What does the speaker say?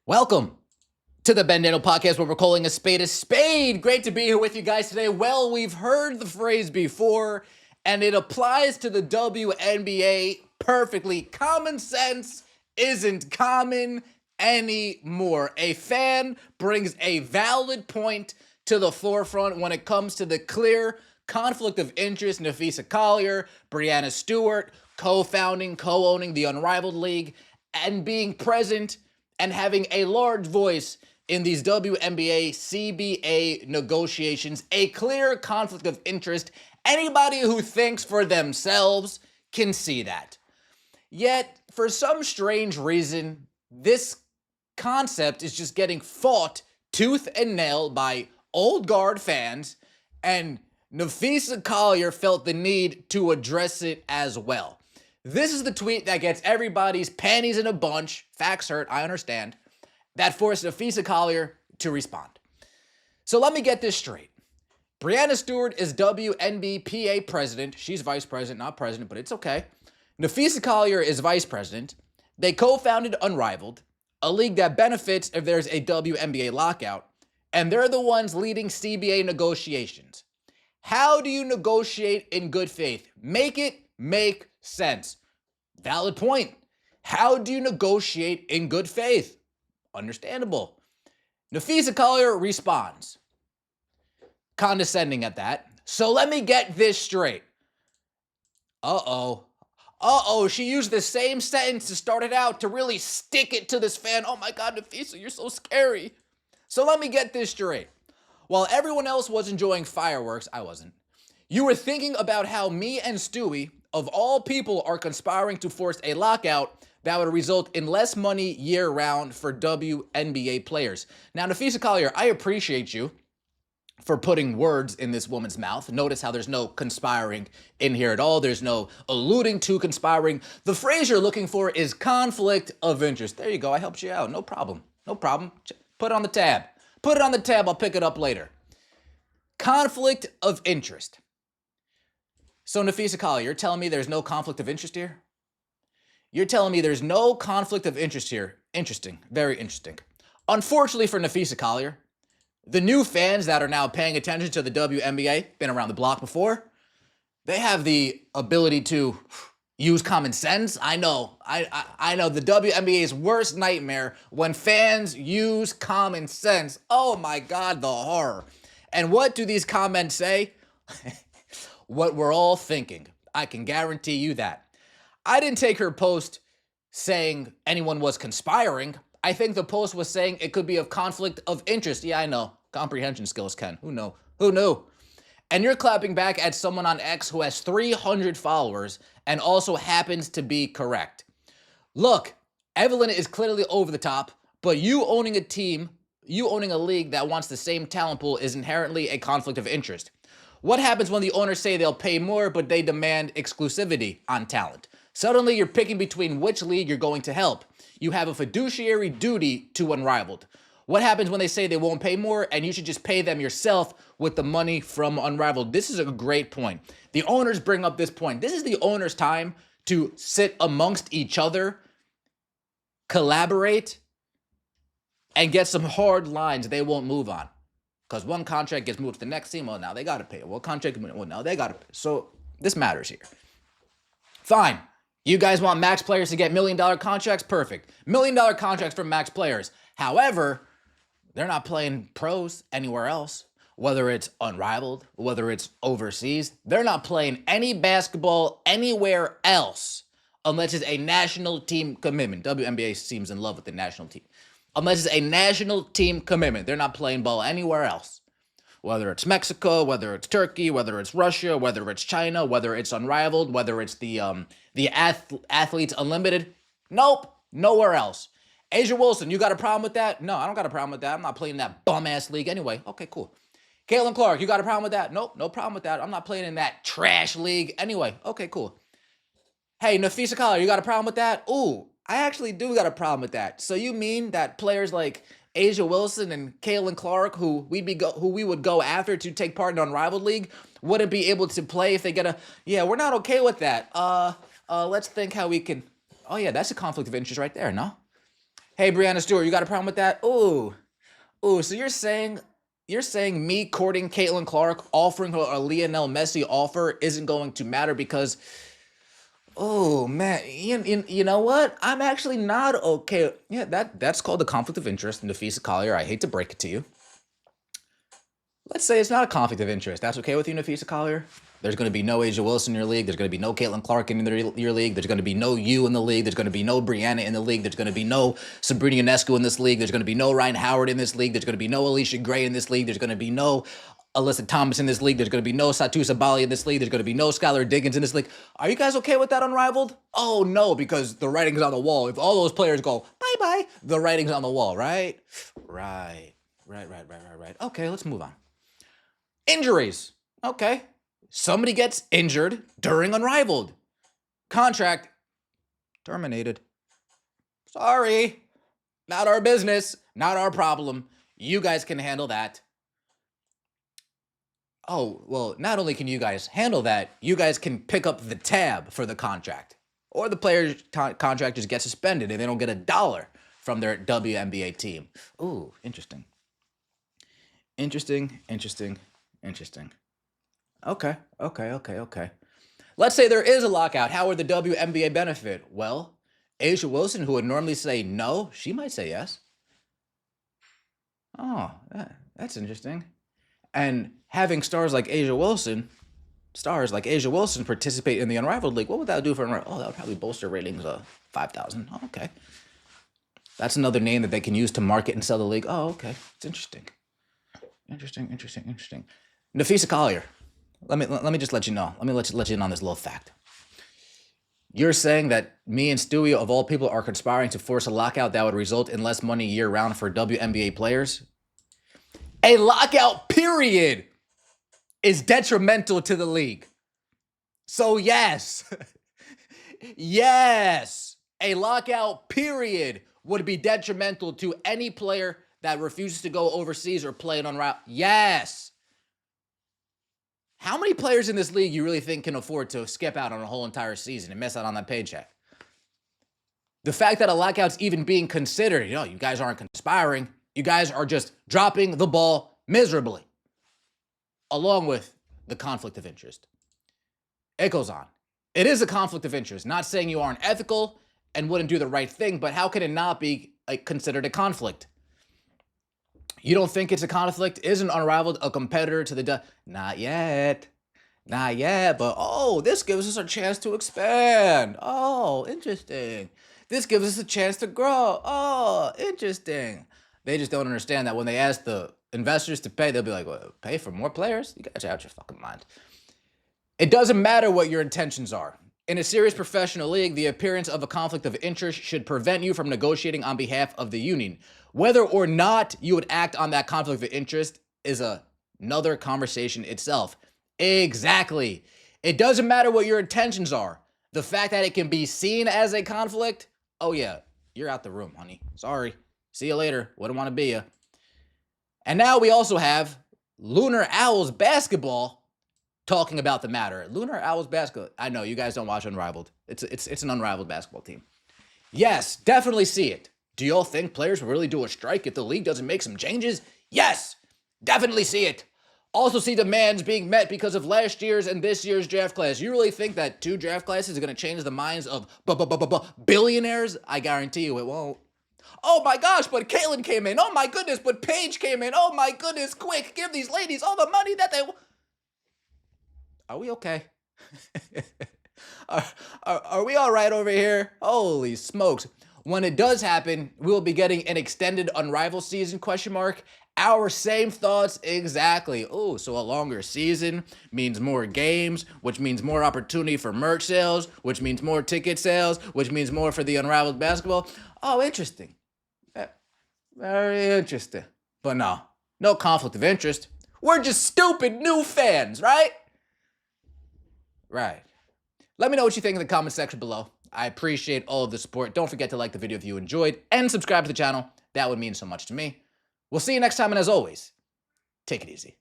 Welcome to the Ben Daniel podcast where we're calling a spade a spade. Great to be here with you guys today. Well, we've heard the phrase before, and it applies to the WNBA perfectly. Common sense isn't common anymore. A fan brings a valid point to the forefront when it comes to the clear conflict of interest. Napheesa Collier, Breanna Stewart, co-founding, co-owning the Unrivaled League, and being present and having a large voice in these WNBA CBA negotiations, a clear conflict of interest. Anybody who thinks for themselves can see that. Yet, for some strange reason, this concept is just getting fought tooth and nail by old guard fans, and Napheesa Collier felt the need to address it as well. This is the tweet that gets everybody's panties in a bunch. Facts hurt, I understand. That forced Napheesa Collier to respond. So let me get this straight. Breanna Stewart is WNBPA president. She's vice president, not president, but it's okay. Napheesa Collier is vice president. They co-founded Unrivaled, a league that benefits if there's a WNBA lockout, and they're the ones leading CBA negotiations. How do you negotiate in good faith? Make it make sense. Valid point. How do you negotiate in good faith? Understandable. Napheesa Collier responds, condescending at that. So let me get this straight. She used the same sentence to start it out to really stick it to this fan. Oh my God, Napheesa, you're so scary. So let me get this straight. While everyone else was enjoying fireworks, I wasn't. You were thinking about how me and Stewie, of all people, are conspiring to force a lockout that would result in less money year-round for WNBA players. Now, Napheesa Collier, I appreciate you for putting words in this woman's mouth. Notice how there's no conspiring in here at all. There's no alluding to conspiring. The phrase you're looking for is conflict of interest. There you go. I helped you out. No problem. No problem. Put it on the tab. Put it on the tab. I'll pick it up later. Conflict of interest. So, Napheesa Collier, you're telling me there's no conflict of interest here? You're telling me there's no conflict of interest here. Interesting. Very interesting. Unfortunately for Napheesa Collier, the new fans that are now paying attention to the WNBA, been around the block before, they have the ability to use common sense. I know the WNBA's worst nightmare when fans use common sense. Oh my God, the horror. And what do these comments say? What we're all thinking. I can guarantee you that. I didn't take her post saying anyone was conspiring. I think the post was saying it could be of conflict of interest. Yeah, I know. Comprehension skills, Ken. Who knew? Who knew? And you're clapping back at someone on X who has 300 followers and also happens to be correct. Look, Evelyn is clearly over the top, but you owning a team, you owning a league that wants the same talent pool is inherently a conflict of interest. What happens when the owners say they'll pay more, but they demand exclusivity on talent? Suddenly, you're picking between which league you're going to help. You have a fiduciary duty to Unrivaled. What happens when they say they won't pay more and you should just pay them yourself with the money from Unrivaled? This is a great point. The owners bring up this point. This is the owners' time to sit amongst each other, collaborate, and get some hard lines they won't move on. Because one contract gets moved to the next team, well, now they got to pay. Well, contract, well, now they got to pay. So this matters here. Fine. You guys want max players to get $1 million contracts? Perfect. $1 million contracts for max players. However, they're not playing pros anywhere else, whether it's Unrivaled, whether it's overseas. They're not playing any basketball anywhere else unless it's a national team commitment. WNBA seems in love with the national team. Unless it's a national team commitment. They're not playing ball anywhere else. Whether it's Mexico, whether it's Turkey, whether it's Russia, whether it's China, whether it's Unrivaled, whether it's the Athletes Unlimited. Nope, nowhere else. Asia Wilson, you got a problem with that? No, I don't got a problem with that. I'm not playing in that bum-ass league anyway. Okay, cool. Caitlin Clark, you got a problem with that? Nope, no problem with that. I'm not playing in that trash league anyway. Okay, cool. Hey, Napheesa Collier, you got a problem with that? Ooh, I actually do got a problem with that. So you mean that players like Asia Wilson and Caitlin Clark, who we would go after to take part in an Unrivaled League, wouldn't be able to play if they get a... Yeah, we're not okay with that. Let's think how we can... Oh yeah, that's a conflict of interest right there, no? Hey, Breanna Stewart, you got a problem with that? Ooh. So you're saying me courting Caitlin Clark, offering her a Lionel Messi offer isn't going to matter because, oh man, you know what? I'm actually not okay. Yeah, that's called the conflict of interest. Napheesa Collier, I hate to break it to you. Let's say it's not a conflict of interest. That's okay with you, Napheesa Collier? There's going to be no Asia Wilson in your league. There's going to be no Caitlin Clark in your league. There's going to be no you in the league. There's going to be no Breanna in the league. There's going to be no Sabrina Ionescu in this league. There's going to be no Ryan Howard in this league. There's going to be no Alicia Gray in this league. There's going to be no Alyssa Thomas in this league. There's going to be no Satu Sabali in this league. There's going to be no Skylar Diggins in this league. Are you guys okay with that, Unrivaled? Oh, no, because the writing's on the wall. If all those players go, bye-bye, the writing's on the wall, right? Right. Okay, let's move on. Injuries. Okay. Somebody gets injured during Unrivaled. Contract terminated. Sorry. Not our business. Not our problem. You guys can handle that. Oh, well, not only can you guys handle that, you guys can pick up the tab for the contract. Or the player's contract just gets suspended and they don't get $1 from their WNBA team. Ooh, interesting. Interesting. Okay. Let's say there is a lockout. How would the WNBA benefit? Well, Asia Wilson, who would normally say no, she might say yes. Oh, that's interesting. And having stars like Asia Wilson participate in the Unrivaled League, what would that do for Unrivaled? Oh, that would probably bolster ratings of 5,000. Oh, okay. That's another name that they can use to market and sell the league. Oh, okay. It's interesting. Napheesa Collier. Let me just let you know. Let me let you in on this little fact. You're saying that me and Stewie, of all people, are conspiring to force a lockout that would result in less money year-round for WNBA players? A lockout, period, is detrimental to the league. So yes, a lockout, period, would be detrimental to any player that refuses to go overseas or play it on route. Yes. How many players in this league you really think can afford to skip out on a whole entire season and miss out on that paycheck? The fact that a lockout's even being considered, you guys aren't conspiring. You guys are just dropping the ball miserably, along with the conflict of interest. It goes on. It is a conflict of interest. Not saying you aren't ethical and wouldn't do the right thing, but how can it not be considered a conflict? You don't think it's a conflict? Isn't Unrivaled a competitor to the... Not yet, but this gives us a chance to expand. Oh, interesting. This gives us a chance to grow. Oh, interesting. They just don't understand that when they ask the investors to pay, they'll be like, well, pay for more players? You guys are out your fucking mind. It doesn't matter what your intentions are. In a serious professional league, the appearance of a conflict of interest should prevent you from negotiating on behalf of the union. Whether or not you would act on that conflict of interest is another conversation itself. Exactly. It doesn't matter what your intentions are. The fact that it can be seen as a conflict, oh yeah, you're out the room, honey. Sorry. See you later. Wouldn't want to be you. And now we also have Lunar Owls basketball talking about the matter. Lunar Owls basketball. I know you guys don't watch Unrivaled. It's an Unrivaled basketball team. Yes, definitely see it. Do y'all think players will really do a strike if the league doesn't make some changes? Yes, definitely see it. Also see demands being met because of last year's and this year's draft class. You really think that 2 draft classes are going to change the minds of billionaires? I guarantee you it won't. Oh my gosh, but Caitlin came in. Oh my goodness, but Paige came in. Oh my goodness, quick, give these ladies all the money that they want. Are we okay? Are we all right over here? Holy smokes. When it does happen, we will be getting an extended Unrivaled season, ? Our same thoughts exactly. Oh, so a longer season means more games, which means more opportunity for merch sales, which means more ticket sales, which means more for the Unrivaled basketball. Oh, interesting. Very interesting. But no conflict of interest. We're just stupid new fans, right? Right. Let me know what you think in the comment section below. I appreciate all of the support. Don't forget to like the video if you enjoyed and subscribe to the channel. That would mean so much to me. We'll see you next time, and as always, take it easy.